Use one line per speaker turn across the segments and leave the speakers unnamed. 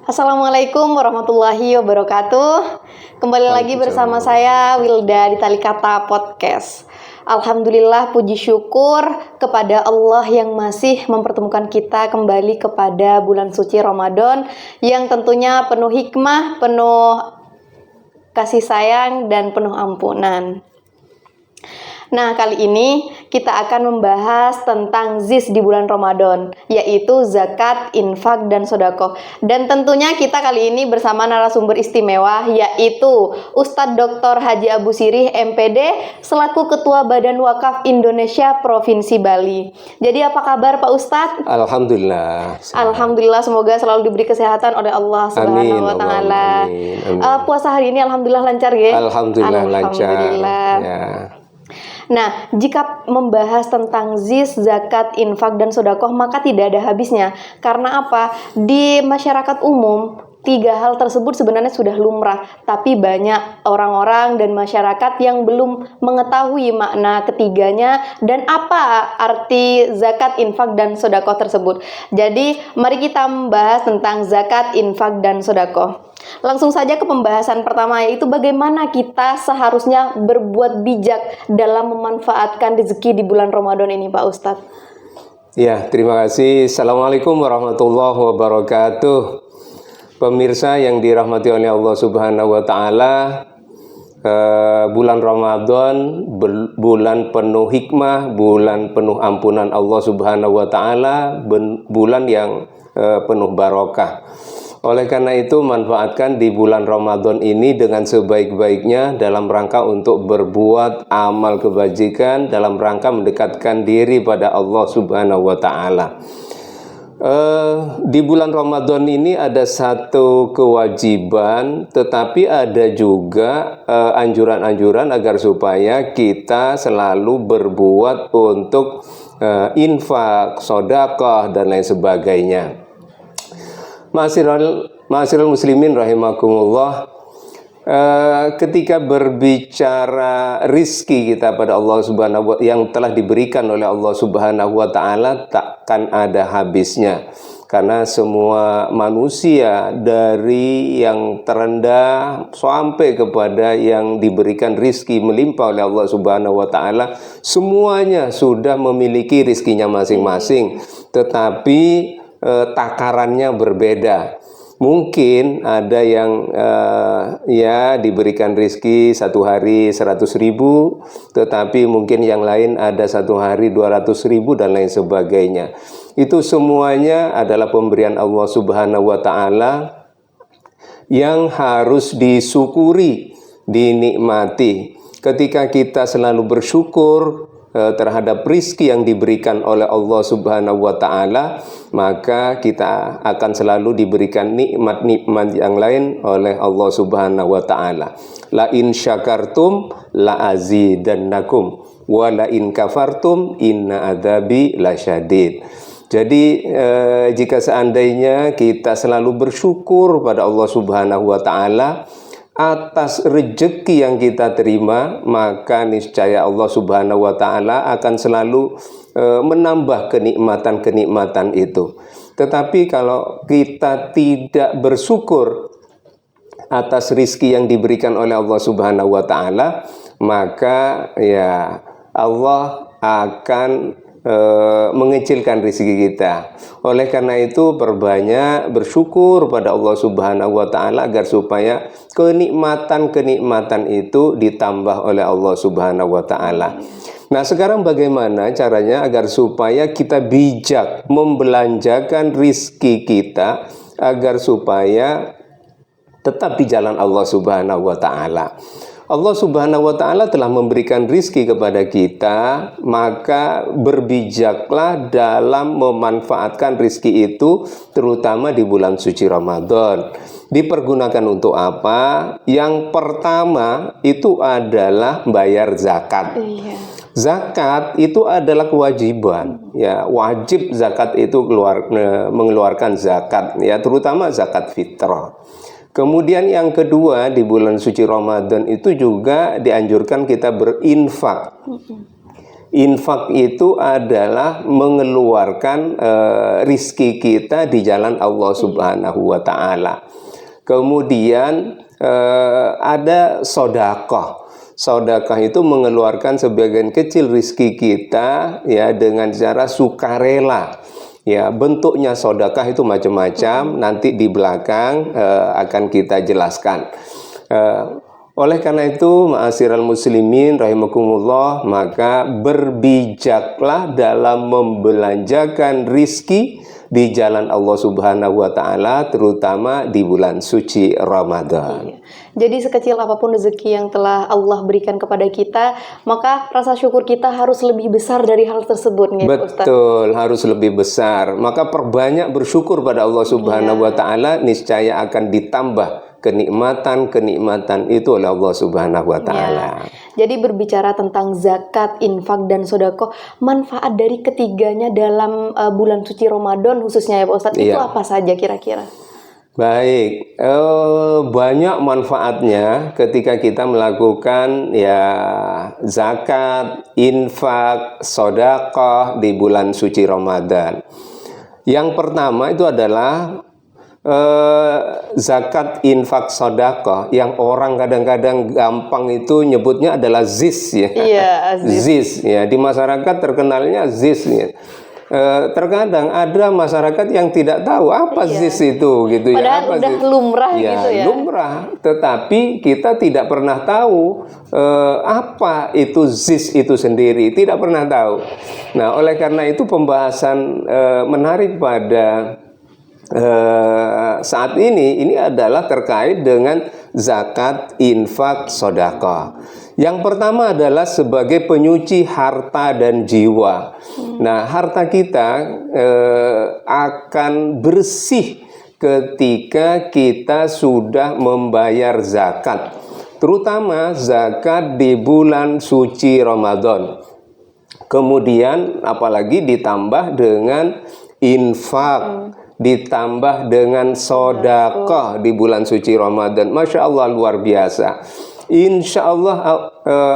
Assalamualaikum warahmatullahi wabarakatuh. Kembali lagi bersama saya Wilda di Talikata Podcast. Alhamdulillah, puji syukur kepada Allah yang masih mempertemukan kita kembali kepada bulan suci Ramadan yang tentunya penuh hikmah, penuh kasih sayang dan penuh ampunan. Nah, kali ini kita akan membahas tentang ZIS di bulan Ramadan, yaitu zakat, infak, dan sodako. Dan tentunya kita kali ini bersama narasumber istimewa, yaitu Ustadz Dr. Haji Abu Sirih, MPD, selaku Ketua Badan Wakaf Indonesia Provinsi Bali. Jadi apa kabar Pak Ustadz?
Alhamdulillah.
Alhamdulillah, semoga selalu diberi kesehatan oleh Allah Subhanahu wa Ta'ala. Puasa hari ini alhamdulillah lancar ya?
Alhamdulillah lancar. Ya.
Nah, jika membahas tentang ZIS, zakat, infak, dan sodakoh, maka tidak ada habisnya. Karena apa? Di masyarakat umum, tiga hal tersebut sebenarnya sudah lumrah. Tapi banyak orang-orang dan masyarakat yang belum mengetahui makna ketiganya dan apa arti zakat, infak, dan sodakoh tersebut. Jadi, mari kita membahas tentang zakat, infak, dan sodakoh. Langsung saja ke pembahasan pertama, yaitu bagaimana kita seharusnya berbuat bijak dalam memanfaatkan rezeki di bulan Ramadan ini, Pak Ustadz.
Ya, terima kasih. Assalamualaikum warahmatullahi wabarakatuh. Pemirsa yang dirahmati oleh Allah Subhanahu wa Ta'ala, bulan Ramadan, bulan penuh hikmah, bulan penuh ampunan Allah Subhanahu wa Ta'ala, bulan yang penuh barokah. Oleh karena itu, manfaatkan di bulan Ramadan ini dengan sebaik-baiknya dalam rangka untuk berbuat amal kebajikan, dalam rangka mendekatkan diri pada Allah Subhanahu wa Ta'ala. Di bulan Ramadan ini ada satu kewajiban, tetapi ada juga anjuran-anjuran agar supaya kita selalu berbuat untuk infak, sedekah, dan lain sebagainya. Ma'asyiral muslimin rahimakumullah, ketika berbicara rizki kita pada Allah Subhanahu wa yang telah diberikan oleh Allah Subhanahu wa Ta'ala, takkan ada habisnya. Karena semua manusia dari yang terendah sampai kepada yang diberikan rizki melimpah oleh Allah Subhanahu wa Ta'ala, semuanya sudah memiliki rizkinya masing-masing. Tetapi takarannya berbeda. Mungkin ada yang ya diberikan rizki satu hari 100.000, tetapi mungkin yang lain ada satu hari 200.000 dan lain sebagainya. Itu semuanya adalah pemberian Allah Subhanahu wa Ta'ala yang harus disyukuri, dinikmati. Ketika kita selalu bersyukur terhadap rizki yang diberikan oleh Allah Subhanahu wa Ta'ala, maka kita akan selalu diberikan nikmat-nikmat yang lain oleh Allah Subhanahu wa Ta'ala. La in syakartum la azidannakum wa la in kafartum inna adzabi lasyadid. Jadi jika seandainya kita selalu bersyukur pada Allah Subhanahu wa Ta'ala atas rezeki yang kita terima, maka niscaya Allah Subhanahu wa Ta'ala akan selalu menambah kenikmatan-kenikmatan itu. Tetapi kalau kita tidak bersyukur atas rizki yang diberikan oleh Allah Subhanahu wa Ta'ala, maka ya Allah akan mengecilkan rezeki kita. Oleh karena itu, perbanyak bersyukur pada Allah Subhanahu wa Ta'ala agar supaya kenikmatan-kenikmatan itu ditambah oleh Allah Subhanahu wa Ta'ala. Nah, sekarang bagaimana caranya agar supaya kita bijak membelanjakan rizki kita agar supaya tetap di jalan Allah Subhanahu wa Ta'ala. Allah Subhanahu wa Ta'ala telah memberikan rizki kepada kita, maka berbijaklah dalam memanfaatkan rizki itu, terutama di bulan suci Ramadan. Dipergunakan untuk apa? Yang pertama itu adalah bayar zakat. Zakat itu adalah kewajiban, ya, wajib zakat itu mengeluarkan zakat, ya, terutama zakat fitrah. Kemudian yang kedua, di bulan suci Ramadan itu juga dianjurkan kita berinfak. Infak itu adalah mengeluarkan rizki kita di jalan Allah Subhanahu wa Ta'ala. Kemudian ada sedekah. Sedekah itu mengeluarkan sebagian kecil rizki kita ya dengan cara sukarela. Ya, bentuknya sedekah itu macam-macam. Nanti di belakang akan kita jelaskan. Oleh karena itu, ma'asyiral muslimin rahimakumullah, maka berbijaklah dalam membelanjakan rizki di jalan Allah Subhanahu wa Ta'ala, terutama di bulan suci Ramadan.
Jadi sekecil apapun rezeki yang telah Allah berikan kepada kita, maka rasa syukur kita harus lebih besar dari hal tersebut, nih, Ustaz.
Betul, harus lebih besar. Maka perbanyak bersyukur pada Allah Subhanahu wa Ta'ala, niscaya akan ditambah kenikmatan-kenikmatan itu oleh Allah Subhanahu wa Ta'ala.
Jadi berbicara tentang zakat, infak, dan sedekah, manfaat dari ketiganya dalam bulan suci Ramadan khususnya ya Pak Ustadz, itu apa saja kira-kira?
Baik, banyak manfaatnya ketika kita melakukan ya zakat, infak, sedekah di bulan suci Ramadan. Yang pertama itu adalah zakat, infak, sedekah yang orang kadang-kadang gampang itu nyebutnya adalah ZIS ya.
Iya,
ZIS ya, di masyarakat terkenalnya ZIS ya. Terkadang ada masyarakat yang tidak tahu apa ZIS itu gitu.
Padahal
ya. Apa
udah
ZIS?
lumrah
ya,
gitu ya.
Lumrah, tetapi kita tidak pernah tahu apa itu ZIS itu sendiri, tidak pernah tahu. Nah, oleh karena itu pembahasan menarik pada saat ini adalah terkait dengan zakat, infak, sedekah. Yang pertama adalah sebagai penyuci harta dan jiwa. Nah, harta kita akan bersih ketika kita sudah membayar zakat, terutama zakat di bulan suci Ramadan. Kemudian apalagi ditambah dengan infak, ditambah dengan sedekah di bulan suci Ramadan. Masya Allah, luar biasa. Insya Allah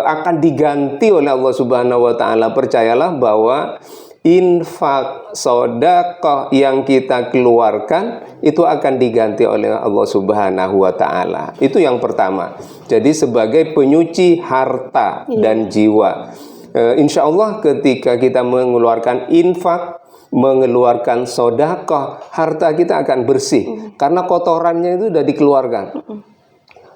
akan diganti oleh Allah Subhanahu wa Ta'ala. Percayalah bahwa infak, sedekah yang kita keluarkan itu akan diganti oleh Allah Subhanahu wa Ta'ala. Itu yang pertama. Jadi sebagai penyuci harta dan jiwa. Insya Allah ketika kita mengeluarkan infak, mengeluarkan sedekah, harta kita akan bersih karena kotorannya itu sudah dikeluarkan.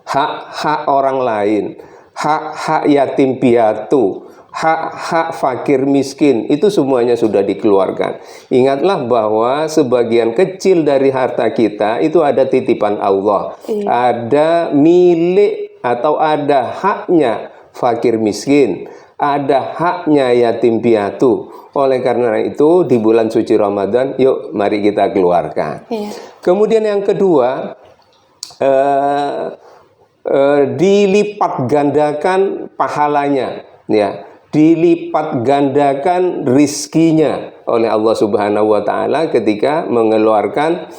Hak-hak orang lain, hak-hak yatim piatu, hak-hak fakir miskin, itu semuanya sudah dikeluarkan. Ingatlah bahwa sebagian kecil dari harta kita itu ada titipan Allah, ada milik atau ada haknya fakir miskin, ada haknya yatim piatu. Oleh karena itu di bulan suci Ramadan, yuk mari kita keluarkan. Kemudian yang kedua, dilipat gandakan pahalanya, ya, dilipat gandakan rizkinya oleh Allah Subhanahu wa Ta'ala ketika mengeluarkan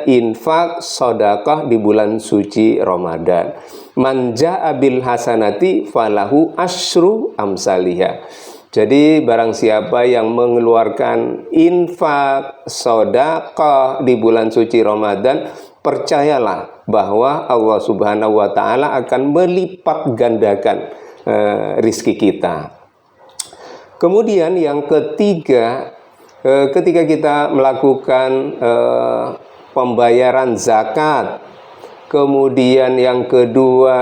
infak, sedekah di bulan suci Ramadan. Man jaa bil hasanati falahu asyru amsalihha. Jadi barang siapa yang mengeluarkan infak, sedekah di bulan suci Ramadan, percayalah bahwa Allah Subhanahu wa Ta'ala akan melipat gandakan rizki kita. Kemudian yang ketiga, ketika kita melakukan pembayaran zakat, kemudian yang kedua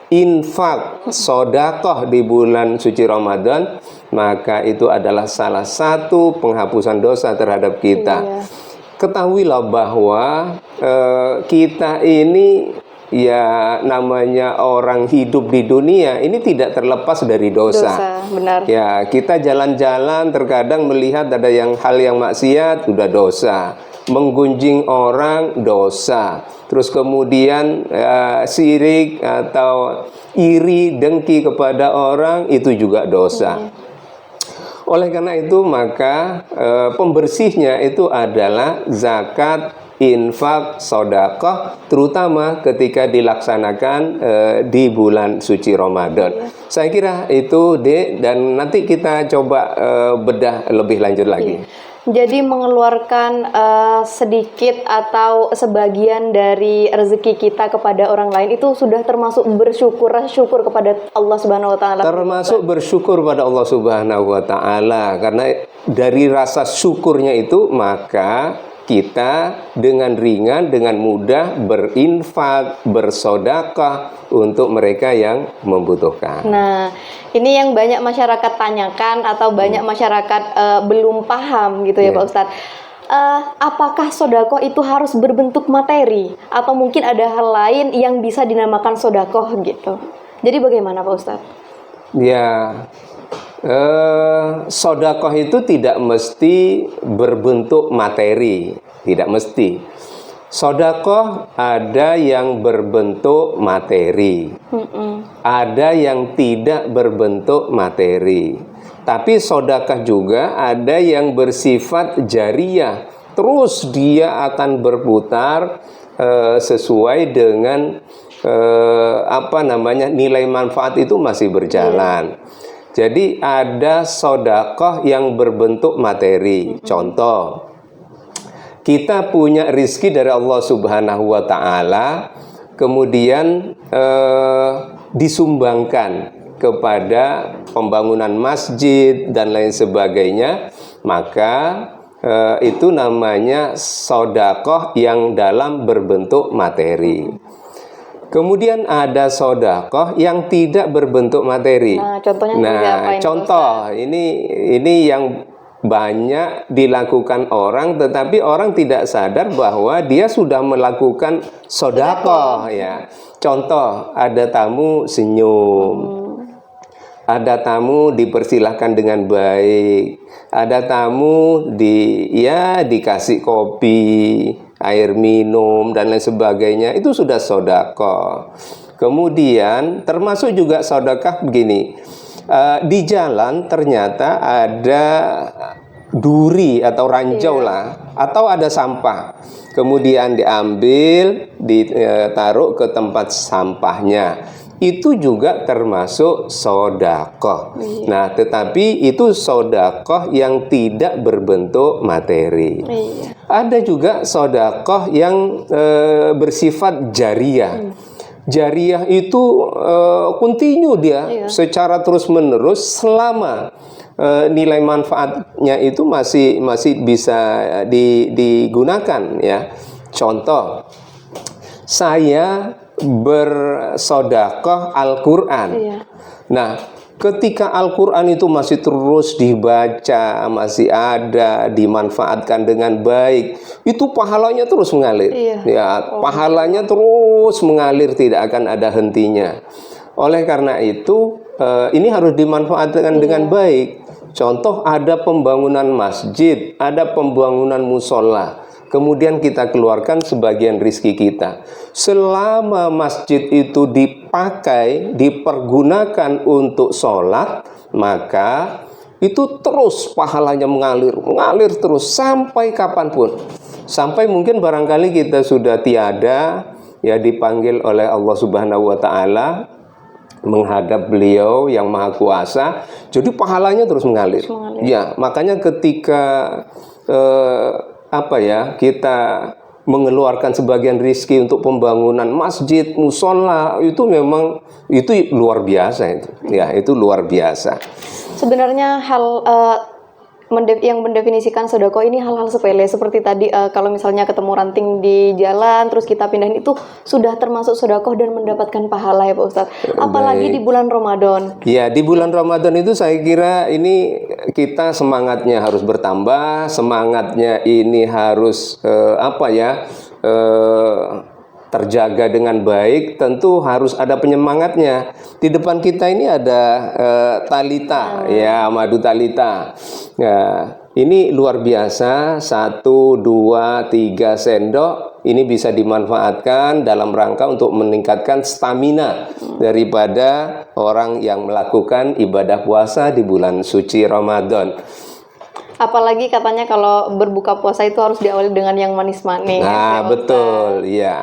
infak, sedekah di bulan suci Ramadan, maka itu adalah salah satu penghapusan dosa terhadap kita. Ketahuilah bahwa kita ini ya namanya orang hidup di dunia ini tidak terlepas dari dosa.
Benar.
Ya, kita jalan-jalan terkadang melihat ada hal yang maksiat, sudah dosa. Menggunjing orang, dosa. Terus kemudian sirik atau iri, dengki kepada orang, itu juga dosa. Oleh karena itu maka pembersihnya itu adalah zakat, infak, sedekah, terutama ketika dilaksanakan di bulan suci Ramadan. Saya kira itu, Dek, dan nanti kita coba bedah lebih lanjut lagi.
Jadi mengeluarkan sedikit atau sebagian dari rezeki kita kepada orang lain itu sudah termasuk bersyukur kepada Allah Subhanahu wa taala.
Termasuk bersyukur pada Allah Subhanahu wa taala, karena dari rasa syukurnya itu maka kita dengan ringan, dengan mudah berinfak, bersedekah untuk mereka yang membutuhkan.
Nah, ini yang banyak masyarakat tanyakan atau banyak masyarakat belum paham gitu ya, Pak Ustadz. Apakah sedekah itu harus berbentuk materi atau mungkin ada hal lain yang bisa dinamakan sedekah gitu? Jadi bagaimana, Pak Ustadz?
Ya, sedekah itu tidak mesti berbentuk materi, tidak mesti. Sedekah ada yang berbentuk materi, ada yang tidak berbentuk materi. Tapi sedekah juga ada yang bersifat jariyah, terus dia akan berputar sesuai dengan nilai manfaat itu masih berjalan. Jadi ada sedekah yang berbentuk materi. Contoh, kita punya rizki dari Allah Subhanahu wa taala, kemudian disumbangkan kepada pembangunan masjid dan lain sebagainya, maka itu namanya sedekah yang dalam berbentuk materi. Kemudian ada sedekah yang tidak berbentuk materi.
Nah, contohnya
contoh ini yang banyak dilakukan orang, tetapi orang tidak sadar bahwa dia sudah melakukan sedekah ya. Contoh, ada tamu senyum. Ada tamu dipersilahkan dengan baik. Ada tamu dikasih kopi, air minum dan lain sebagainya. Itu sudah sedekah. Kemudian termasuk juga sedekah begini. Di jalan ternyata ada duri atau ranjau lah, atau ada sampah. Kemudian diambil, ditaruh ke tempat sampahnya. Itu juga termasuk sedekah. Nah, tetapi itu sedekah yang tidak berbentuk materi. Ada juga sedekah yang bersifat jariyah. Jariyah itu continue dia secara terus-menerus selama nilai manfaatnya itu masih bisa digunakan ya. Contoh, saya bersedekah Al-Qur'an. Nah, ketika Al-Qur'an itu masih terus dibaca, masih ada, dimanfaatkan dengan baik, itu pahalanya terus mengalir. Pahalanya terus mengalir, tidak akan ada hentinya. Oleh karena itu, ini harus dimanfaatkan dengan baik. Contoh, ada pembangunan masjid, ada pembangunan musola. Kemudian kita keluarkan sebagian rizki kita. Selama masjid itu dipakai, dipergunakan untuk sholat, maka itu terus pahalanya mengalir terus sampai kapanpun. Sampai mungkin barangkali kita sudah tiada, ya dipanggil oleh Allah Subhanahu wa taala menghadap beliau yang maha kuasa. Jadi pahalanya terus mengalir. Ya, makanya ketika kita mengeluarkan sebagian rizki untuk pembangunan masjid, musola, itu memang itu luar biasa itu. Ya, itu luar biasa.
Sebenarnya hal yang mendefinisikan sedekah ini hal-hal sepele seperti tadi kalau misalnya ketemu ranting di jalan terus kita pindahin, itu sudah termasuk sedekah dan mendapatkan pahala ya Pak Ustadz. Apalagi di bulan Ramadan.
Ya, di bulan Ramadan itu saya kira ini kita semangatnya harus bertambah, semangatnya ini harus terjaga dengan baik. Tentu harus ada penyemangatnya. Di depan kita ini ada talita, ya, madu talita. Ya, ini luar biasa. 1, 2, 3 sendok. Ini bisa dimanfaatkan dalam rangka untuk meningkatkan stamina daripada orang yang melakukan ibadah puasa di bulan suci Ramadan.
Apalagi katanya kalau berbuka puasa itu harus diawali dengan yang manis-manis.
Nah,
ya,
betul, ya.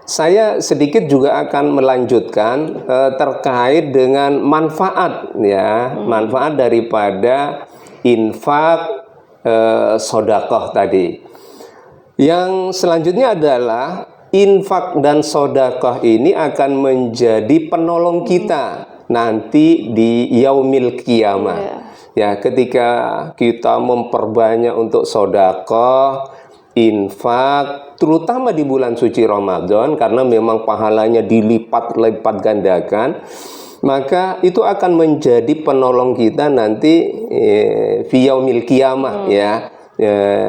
Saya sedikit juga akan melanjutkan terkait dengan manfaat, ya, manfaat daripada infak sodakoh tadi. Yang selanjutnya adalah infak dan sodakoh ini akan menjadi penolong kita nanti di yaumil kiamah. Ya, ketika kita memperbanyak untuk sodakoh, infak, terutama di bulan suci Ramadan, karena memang pahalanya dilipat-lipat gandakan, maka itu akan menjadi penolong kita nanti fi yaumil kiamah, ya.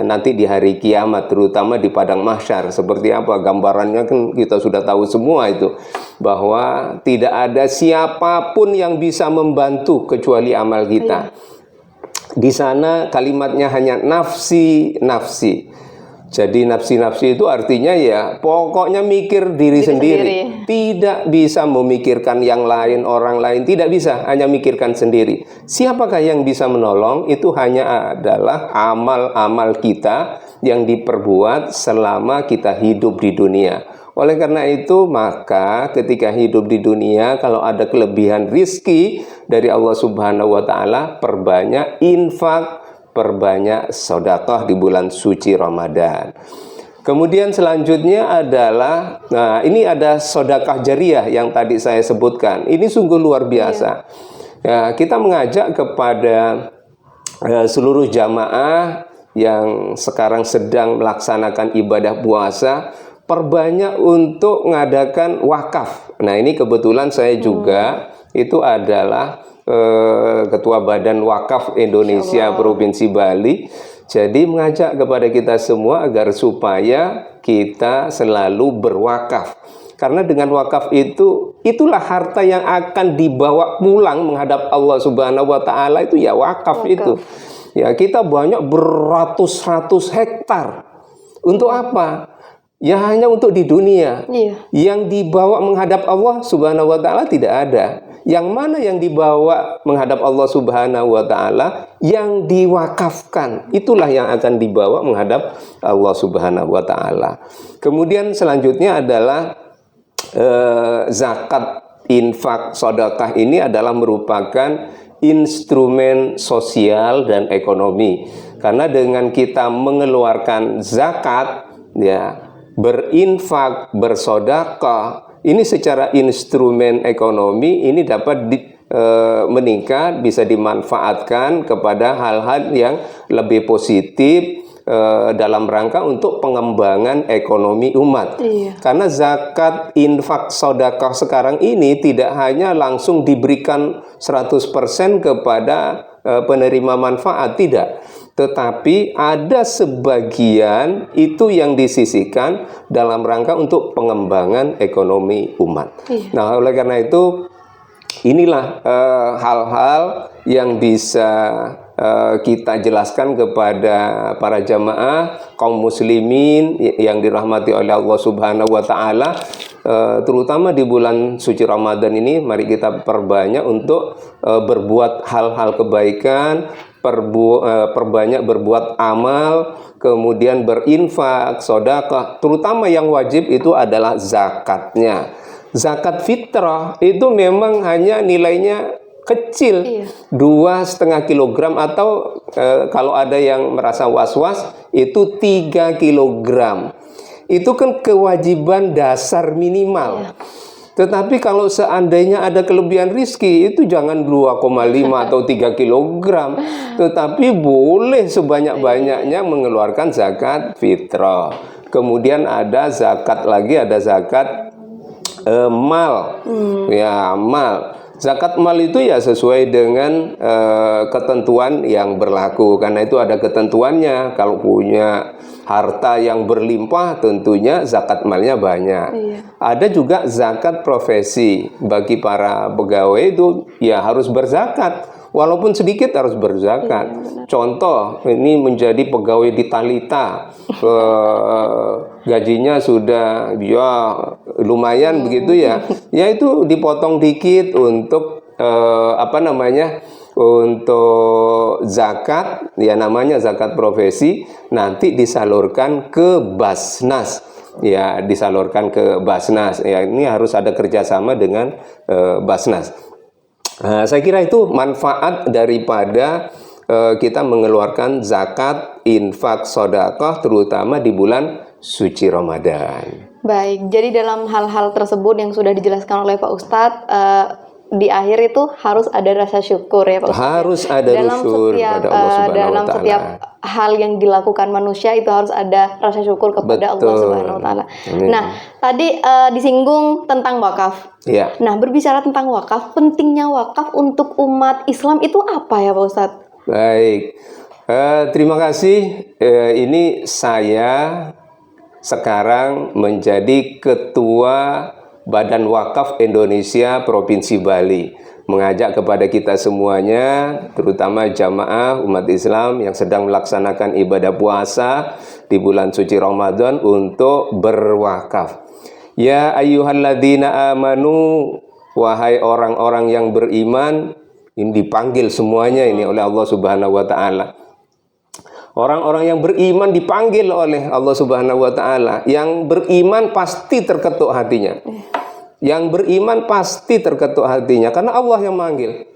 Nanti di hari kiamat, terutama di padang mahsyar. Seperti apa gambarannya kan kita sudah tahu semua itu, bahwa tidak ada siapapun yang bisa membantu kecuali amal kita. Di sana kalimatnya hanya nafsi, nafsi. Jadi nafsi-nafsi itu artinya ya pokoknya mikir diri sendiri. Tidak bisa memikirkan yang lain, orang lain, tidak bisa, hanya mikirkan sendiri. Siapakah yang bisa menolong? Itu hanya adalah amal-amal kita yang diperbuat selama kita hidup di dunia. Oleh karena itu, maka ketika hidup di dunia, kalau ada kelebihan rizki dari Allah Subhanahu wa Ta'ala, perbanyak infak, perbanyak sedekah di bulan suci Ramadan. Kemudian selanjutnya adalah, nah ini ada sedekah jariah yang tadi saya sebutkan. Ini sungguh luar biasa. Ya, kita mengajak kepada seluruh jamaah yang sekarang sedang melaksanakan ibadah puasa, perbanyak untuk mengadakan wakaf. Nah, ini kebetulan saya juga itu adalah Ketua Badan Wakaf Indonesia Provinsi Bali. Jadi mengajak kepada kita semua agar supaya kita selalu berwakaf. Karena dengan wakaf itu, itulah harta yang akan dibawa pulang menghadap Allah Subhanahu wa Ta'ala, itu ya wakaf itu. Ya, kita banyak beratus-ratus hektar. Untuk apa? Ya hanya untuk di dunia. Yang dibawa menghadap Allah Subhanahu wa Ta'ala tidak ada. Yang mana yang dibawa menghadap Allah Subhanahu wa Ta'ala, yang diwakafkan, itulah yang akan dibawa menghadap Allah Subhanahu wa Ta'ala. Kemudian selanjutnya adalah zakat, infak, sedekah ini adalah merupakan instrumen sosial dan ekonomi. Karena dengan kita mengeluarkan zakat, ya, berinfak, bersedekah, ini secara instrumen ekonomi ini dapat meningkat, bisa dimanfaatkan kepada hal-hal yang lebih positif dalam rangka untuk pengembangan ekonomi umat. Karena zakat, infak, sedekah sekarang ini tidak hanya langsung diberikan 100% kepada penerima manfaat, tidak. Tetapi ada sebagian itu yang disisihkan dalam rangka untuk pengembangan ekonomi umat. Nah, oleh karena itu inilah hal-hal yang bisa kita jelaskan kepada para jamaah kaum muslimin yang dirahmati oleh Allah Subhanahu wa Ta'ala, terutama di bulan suci Ramadan ini. Mari kita perbanyak untuk berbuat hal-hal kebaikan, perbanyak berbuat amal, kemudian berinfak, sedekah. Terutama yang wajib itu adalah zakatnya. Zakat fitrah itu memang hanya nilainya kecil, 2,5 kilogram, atau kalau ada yang merasa was-was itu 3 kilogram. Itu kan kewajiban dasar minimal. Tetapi kalau seandainya ada kelebihan rizki, itu jangan 2,5 atau 3 kilogram. Tetapi boleh sebanyak-banyaknya mengeluarkan zakat fitrah. Kemudian ada zakat lagi, ada zakat mal. Ya, mal. Zakat mal itu ya sesuai dengan ketentuan yang berlaku. Karena itu ada ketentuannya. Kalau punya harta yang berlimpah, tentunya zakat malnya banyak. Ada juga zakat profesi. Bagi para pegawai itu ya harus berzakat. Walaupun sedikit harus berzakat. Contoh, ini menjadi pegawai di Talita, gajinya sudah ya lumayan begitu ya. Ya itu dipotong dikit untuk untuk zakat, ya namanya zakat profesi, nanti disalurkan ke Basnas. Ya, disalurkan ke Basnas. Ya, ini harus ada kerjasama dengan Basnas. Nah, saya kira itu manfaat daripada kita mengeluarkan zakat, infak, sedekah, terutama di bulan suci Ramadan.
Baik, jadi dalam hal-hal tersebut yang sudah dijelaskan oleh Pak Ustadz, di akhir itu harus ada rasa syukur ya Pak Ustadz.
Harus ada syukur pada Allah Subhanahu
dalam
wa Ta'ala.
setiap hal yang dilakukan manusia itu harus ada rasa syukur kepada Allah Subhanahu wa Ta'ala. Nah, tadi disinggung tentang wakaf.
Ya.
Nah, berbicara tentang wakaf, pentingnya wakaf untuk umat Islam itu apa ya Pak Ustadz?
Baik, terima kasih. Ini saya sekarang menjadi Ketua Badan Wakaf Indonesia Provinsi Bali, mengajak kepada kita semuanya, terutama jamaah umat Islam yang sedang melaksanakan ibadah puasa di bulan suci Ramadan untuk berwakaf. Ya ayyuhalladzina amanu, wahai orang-orang yang beriman. Ini dipanggil semuanya ini oleh Allah Subhanahu wa Ta'ala. Orang-orang yang beriman dipanggil oleh Allah Subhanahu wa Ta'ala. Yang beriman pasti terketuk hatinya. Yang beriman pasti terketuk hatinya karena Allah yang manggil.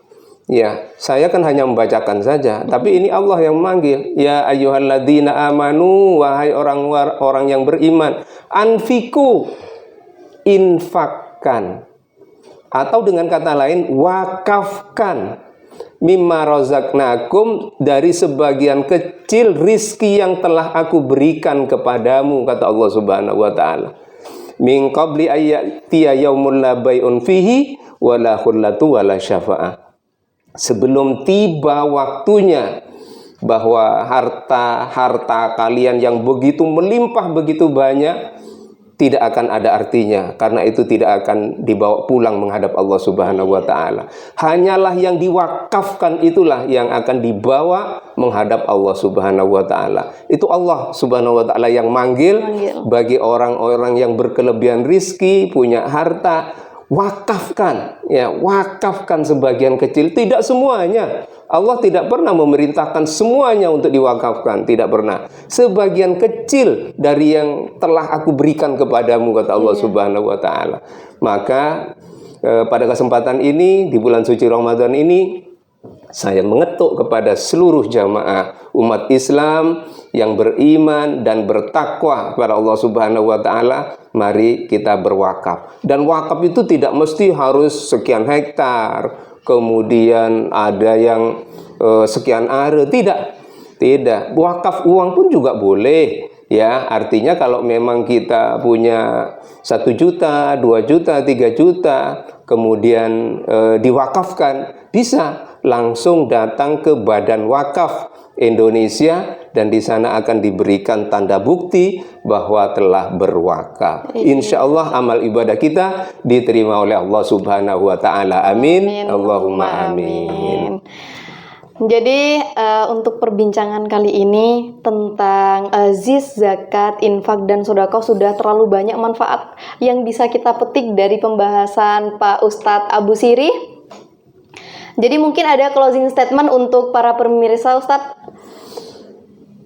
Ya, saya kan hanya membacakan saja, tapi ini Allah yang manggil. Ya ayyuhalladzina amanu, wahai orang-orang yang beriman, anfiku, infakkan. Atau dengan kata lain, wakafkan mimma razaqnakum, dari sebagian kecil rizki yang telah aku berikan kepadamu, kata Allah Subhanahu wa Ta'ala. Min qabli ayyatiya yaumul la bai'un fihi wala khullatu wala syafa'ah. Sebelum tiba waktunya bahwa harta kalian yang begitu melimpah, begitu banyak, tidak akan ada artinya, karena itu tidak akan dibawa pulang menghadap Allah Subhanahu wa Ta'ala. Hanyalah yang diwakafkan itulah yang akan dibawa menghadap Allah Subhanahu wa Ta'ala. Itu Allah Subhanahu wa Ta'ala yang manggil bagi orang-orang yang berkelebihan rizki, punya harta. Wakafkan, ya, wakafkan sebagian kecil, tidak semuanya. Allah tidak pernah memerintahkan semuanya untuk diwakafkan, tidak pernah. Sebagian kecil dari yang telah aku berikan kepadamu, kata Allah Subhanahu wa Ta'ala. Maka pada kesempatan ini di bulan suci Ramadan ini, saya mengetuk kepada seluruh jamaah umat Islam yang beriman dan bertakwa kepada Allah Subhanahu wa Ta'ala, mari kita berwakaf. Dan wakaf itu tidak mesti harus sekian hektar, kemudian ada yang sekian are, tidak. Wakaf uang pun juga boleh. Ya, artinya kalau memang kita punya 1 juta, 2 juta, 3 juta, kemudian diwakafkan, bisa langsung datang ke Badan Wakaf Indonesia dan di sana akan diberikan tanda bukti bahwa telah berwakaf. Insya Allah amal ibadah kita diterima oleh Allah Subhanahu wa Ta'ala. Amin. Allahumma amin.
Jadi untuk perbincangan kali ini tentang zis, zakat, infak, dan sedekah sudah terlalu banyak manfaat yang bisa kita petik dari pembahasan Pak Ustadz Abu Sirih. Jadi mungkin ada closing statement untuk para pemirsa Ustadz.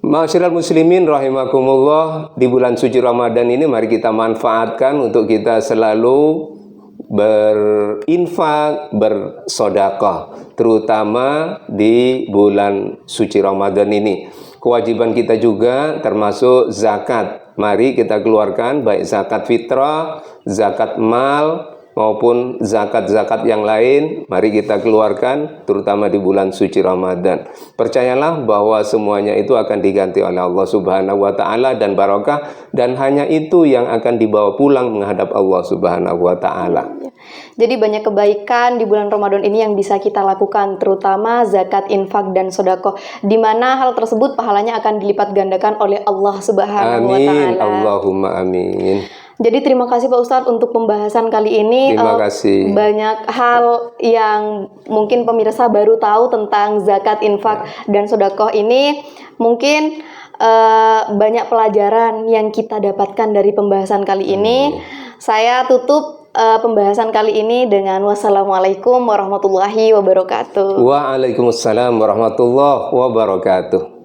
Ma'asyiral muslimin rahimakumullah, di bulan suci Ramadan ini mari kita manfaatkan untuk kita selalu berinfak, bersedekah, terutama di bulan suci Ramadan ini. Kewajiban kita juga termasuk zakat. Mari kita keluarkan baik zakat fitrah, zakat mal, maupun zakat-zakat yang lain, mari kita keluarkan terutama di bulan suci Ramadan. Percayalah bahwa semuanya itu akan diganti oleh Allah Subhanahu wa Ta'ala dan barokah, dan hanya itu yang akan dibawa pulang menghadap Allah Subhanahu wa Ta'ala.
Jadi banyak kebaikan di bulan Ramadan ini yang bisa kita lakukan, terutama zakat, infak, dan sedekah, di mana hal tersebut pahalanya akan dilipat gandakan oleh Allah Subhanahu wa Ta'ala.
Amin, Allahumma amin.
Jadi terima kasih Pak Ustadz untuk pembahasan kali ini.
Terima kasih.
Banyak hal yang mungkin pemirsa baru tahu tentang zakat, infak, dan sedekah ini. Mungkin banyak pelajaran yang kita dapatkan dari pembahasan kali ini. Saya tutup pembahasan kali ini dengan wassalamualaikum warahmatullahi wabarakatuh.
Waalaikumsalam warahmatullahi wabarakatuh.